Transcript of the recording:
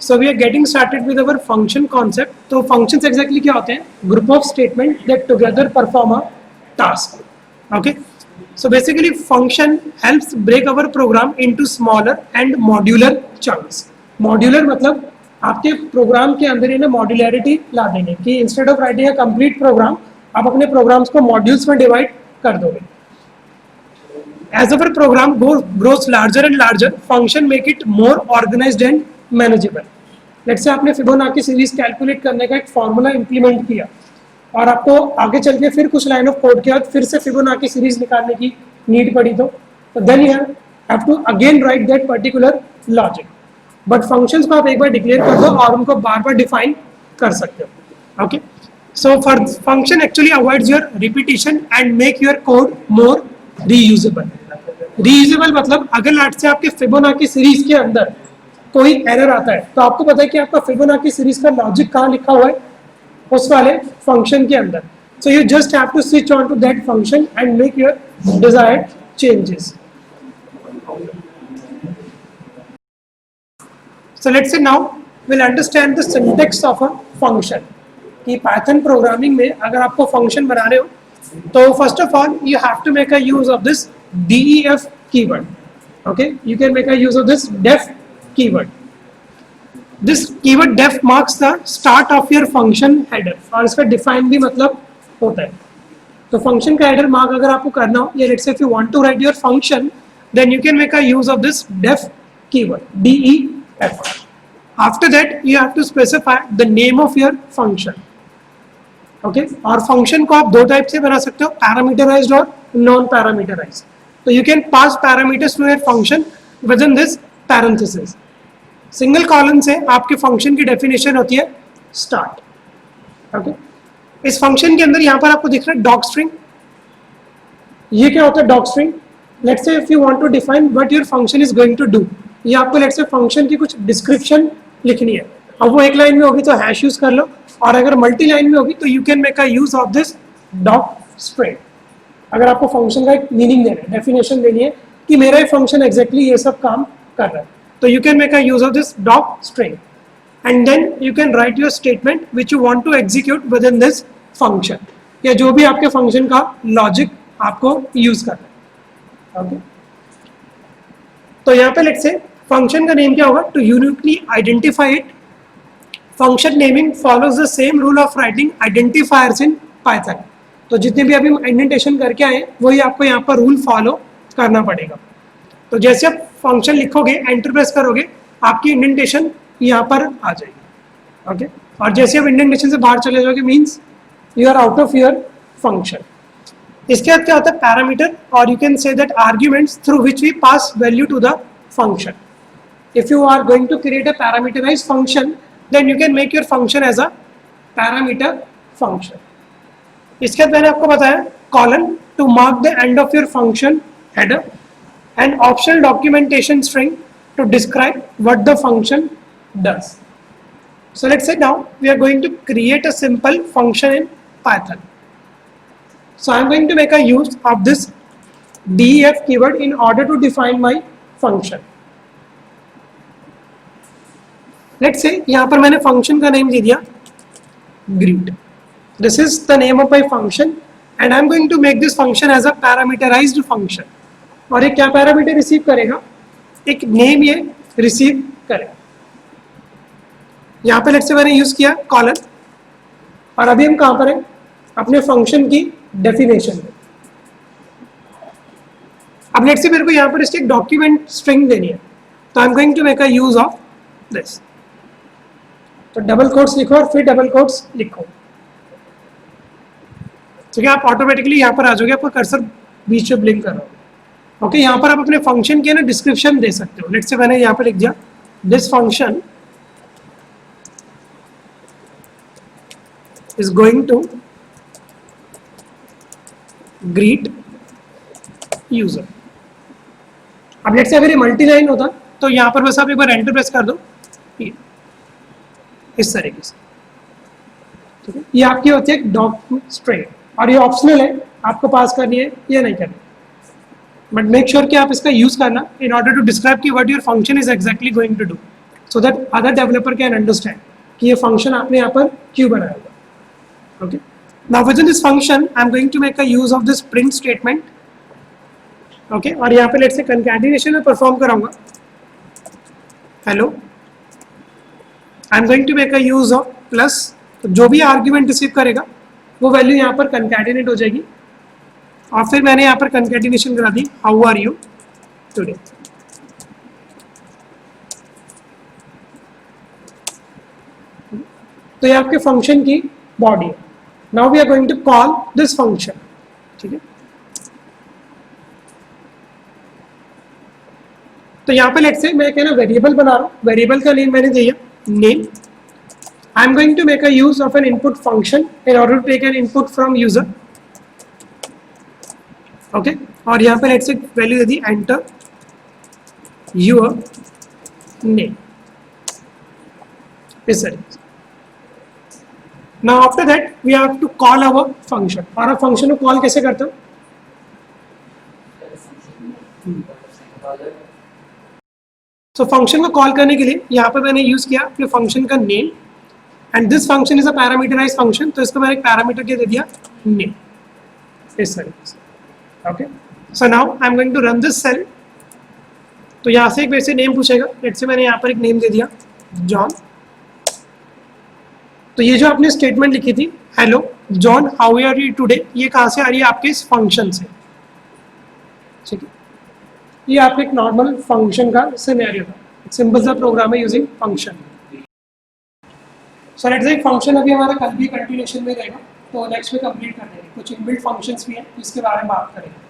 so we are getting started with our function concept. तो functions exactly क्या होते हैं? Group of statement that together perform a task. Okay. So basically function helps break our program into smaller and modular chunks. Modular मतलब आपके programme के अंदर ना modularity ला देंगे कि instead of writing a complete program आप अपने प्रोग्राम्स को मॉड्यूल्स में डिवाइड कर दोगे. As our program grows larger and larger, function make it more organized and manageable. Let's say आपने फिबोनाची सीरीज कैलकुलेट करने का एक फॉर्मूला इंप्लीमेंट किया और आपको आगे चल के फिर कुछ लाइन ऑफ कोड के बाद फिर से फिबोनाची सीरीज निकालने की नीड पड़ी तो then you have to again write that particular logic. But functions को आप एक बार डिक्लेयर कर दो और उनको बार बार डिफाइन कर सकते हो. Okay, so for function actually avoids your repetition and make your code more reusable. Reusable मतलब अगर लास्ट से आपके फिबोनाची सीरीज के अंदर कोई एरर आता है तो आपको पता है कि आपका फिबोनाची सीरीज का लॉजिक कहाँ लिखा हुआ है, उस वाले फंक्शन के अंदर. So you just have to switch on to that function and make your desired changes. So let's say now we'll understand the syntax of a function. कि Python programming में अगर आपको function बना रहे हो तो first of all you have to make a use of this def keyword. Okay, you can make a use of this def keyword. This keyword def marks the start of your function header और इसका define भी मतलब होता है. तो function का header mark अगर आपको करना हो या let's say if you want to write your function then you can make a use of this def keyword def. After that you have to specify the name of your function. Okay, और function को आप दो type से बना सकते हो, parameterised और non parameterised. तो you can pass parameters to your function within this parenthesis. Single colon से आपके फंक्शन की डेफिनेशन होती है स्टार्ट. ओके, इस फंक्शन के अंदर यहाँ पर आपको दिख रहा है डॉक स्ट्रिंग. ये क्या होता है doc string? Let's say if you want to define what your function is going to do, ये आपको लेट्स से फंक्शन की कुछ डिस्क्रिप्शन लिखनी है. अब वो एक लाइन में होगी तो हैश यूज कर लो और अगर मल्टी लाइन में होगी तो you can make a use of this doc string. अगर आपको फंक्शन का एक मीनिंग देना है, डेफिनेशन देनी है कि मेरा ये फंक्शन एग्जैक्टली ये सब काम कर रहा है, तो you can make a use of this doc string and then you can write your statement which you want to execute within this function या जो भी आपके function का logic आपको use करना है. Okay, तो यहाँ पे let's say function का name क्या होगा? To uniquely identify it, function naming follows the same rule of writing identifiers in Python. तो जितने भी अभी इंडेंटेशन करके आए वही आपको यहाँ पर रूल फॉलो करना पड़ेगा. तो जैसे आप फंक्शन लिखोगे एंटर प्रेस करोगे आपकी इंडेंटेशन यहाँ पर आ जाएगी. ओके, और जैसे आप इंडेंटेशन से बाहर चले जाओगे means you are out of your function. इसके बाद क्या होता है पैरामीटर, और you can say that arguments through which we pass value to the function. If you are going to create a parameterised function then you can make your function as a parameter function. इसके बाद मैंने आपको बताया colon to mark the end of your function header and optional documentation string to describe what the function does. So let's say now we are going to create a simple function in Python. So I'm going to make a use of this def keyword in order to define my function. Let's say यहाँ पर मैंने function का name दे दिया greet. This is the name of my function and I'm going to make this function as a parameterized function. और ये क्या parameter receive करेगा? एक नेम ये रिसीव करेगा. यहाँ पे लेट्स से मैंने यूज किया कॉलन और अभी हम कहाँ पर हैं? अपने फंक्शन की डेफिनेशन में. अब लेट्स से मेरे को यहाँ पर इसकी एक डॉक्यूमेंट स्ट्रिंग देनी है तो I am going to make a use of this. तो डबल कोट्स लिखो और फिर डबल कोट्स लिखो. ठीक है, आप ऑटोमेटिकली यहाँ पर आ जाओगे, आपका कर्सर बीच में ब्लिंक कर रहा होगा. ओके, यहाँ पर आप अपने फंक्शन के ना डिस्क्रिप्शन दे सकते हो. लेट्स से मैंने यहाँ पर लिख दिया this function is going to greet user. अब लेट्स से अगर ये मल्टी लाइन होता तो यहाँ पर बस आप एक बार एंटर प्रेस कर दो इस तरीके से. ठीक है, ये आपकी होती है डॉक स्ट्रिंग और ये ऑप्शनल है, आपको पास करनी है या नहीं करनी. बट मेक श्योर कि आप इसका यूज करना इन ऑर्डर टू डिस्क्राइब कि what your function is exactly going to do. So that other developer can understand कि ये फंक्शन आपने यहाँ पर क्यों बनाया होगा. Okay, now within this function I am going to make a use of this print statement. Okay, और यहाँ पे लेट्स से कंकैटिनेशन में परफॉर्म कराऊंगा. Hello, I am going to make a use of plus, तो जो भी argument receive करेगा वो वैल्यू यहाँ पर कंकैटिनेट हो जाएगी. और फिर मैंने यहाँ पर कंकैटिनेशन करा दी, हाउ आर यू टुडे. तो ये आपके फंक्शन की बॉडी है. Now we are going to call this function. ठीक है, तो यहाँ पे लेट्स से मैं कहना वेरिएबल बना रहा हूँ. वेरिएबल का नेम मैंने दिया name. I am going to make a use of an input function in order to take an input from user. Okay, और यहाँ पे लेट्स से वैल्यू दे दी एंटर योर नेम. इस तरीके. Now after that we have to call our function. और आप function को कॉल कैसे करते हो? तो फंक्शन को कॉल करने के लिए यहाँ पे मैंने यूज किया अपने फंक्शन का name. And this function is a parameterised function, तो इसको मैंने एक पैरामीटर क्या दे दिया, नेम. इस तरीके से. Okay, so now I am going to run this cell. तो यहाँ से एक वैसे नेम पूछेगा. लेट्स से मैंने यहाँ पर एक नेम दे दिया जॉन. तो ये जो आपने स्टेटमेंट लिखी थी hello John how are you today, ये कहाँ से आ रही है, आपके इस फंक्शन से. ठीक है, ये आपके एक नॉर्मल फंक्शन का सिनेरियो था. सिंपल सा प्रोग्राम है using function. So let's say function अभी हमारा कल भी कंटिन्यूएशन में रहेगा, तो नेक्स्ट में कंप्लीट कर देंगे. कुछ इनबिल्ट फंक्शंस भी हैं जिसके बारे में बात करेंगे.